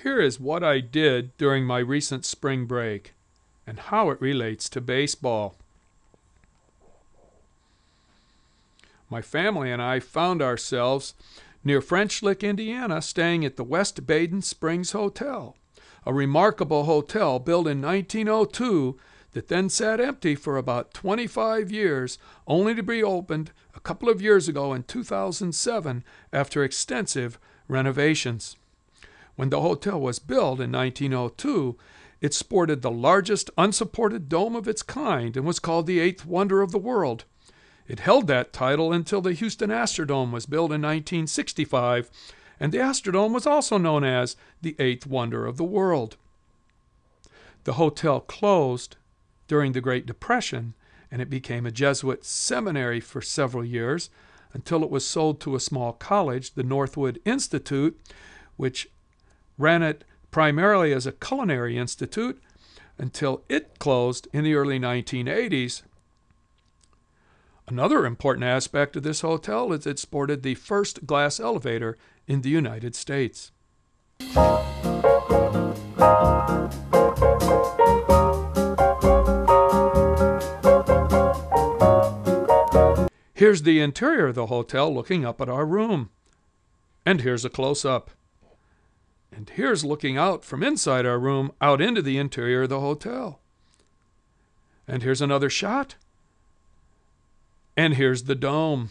Here is what I did during my recent spring break and how it relates to baseball. My family and I found ourselves near French Lick, Indiana, staying at the West Baden Springs Hotel, a remarkable hotel built in 1902 that then sat empty for about 25 years, only to be opened a couple of years ago in 2007 after extensive renovations. When the hotel was built in 1902, it sported the largest unsupported dome of its kind and was called the eighth wonder of the world. It held that title until the Houston Astrodome was built in 1965, and the Astrodome was also known as the eighth wonder of the world. The hotel closed during the Great Depression, and it became a Jesuit seminary for several years until it was sold to a small college, the Northwood Institute, which ran it primarily as a culinary institute until it closed in the early 1980s. Another important aspect of this hotel is it sported the first glass elevator in the United States. Here's the interior of the hotel looking up at our room. And here's a close-up. And here's looking out from inside our room out into the interior of the hotel. And here's another shot. And here's the dome.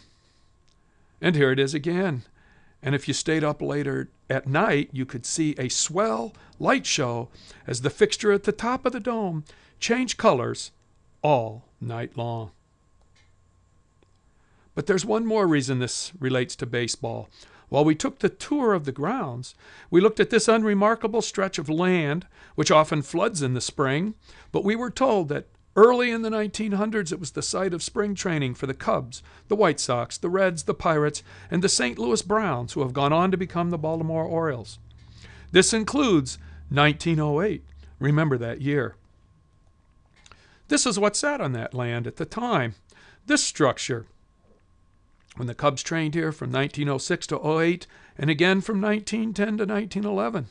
And here it is again. And if you stayed up later at night, you could see a swell light show as the fixture at the top of the dome changed colors all night long. But there's one more reason this relates to baseball. While we took the tour of the grounds, we looked at this unremarkable stretch of land, which often floods in the spring, but we were told that early in the 1900s it was the site of spring training for the Cubs, the White Sox, the Reds, the Pirates, and the St. Louis Browns, who have gone on to become the Baltimore Orioles. This includes 1908. Remember that year. This is what sat on that land at the time. This structure, when the Cubs trained here from 1906 to 08, and again from 1910 to 1911.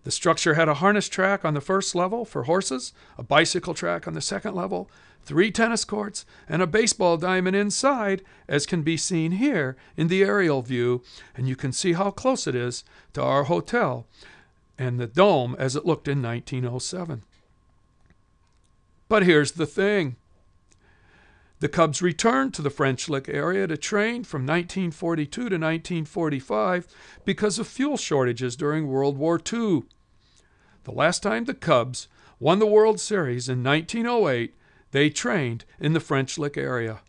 The structure had a harness track on the first level for horses, a bicycle track on the second level, 3 tennis courts, and a baseball diamond inside, as can be seen here in the aerial view, and you can see how close it is to our hotel and the dome as it looked in 1907. But here's the thing. The Cubs returned to the French Lick area to train from 1942 to 1945 because of fuel shortages during World War II. The last time the Cubs won the World Series in 1908, they trained in the French Lick area.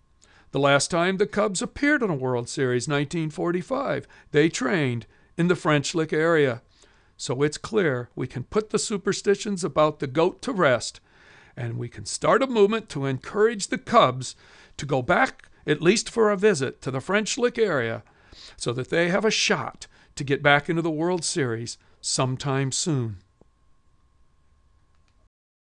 The last time the Cubs appeared in a World Series, 1945, they trained in the French Lick area. So it's clear we can put the superstitions about the GOAT to rest, and we can start a movement to encourage the Cubs to go back, at least for a visit, to the French Lick area so that they have a shot to get back into the World Series sometime soon.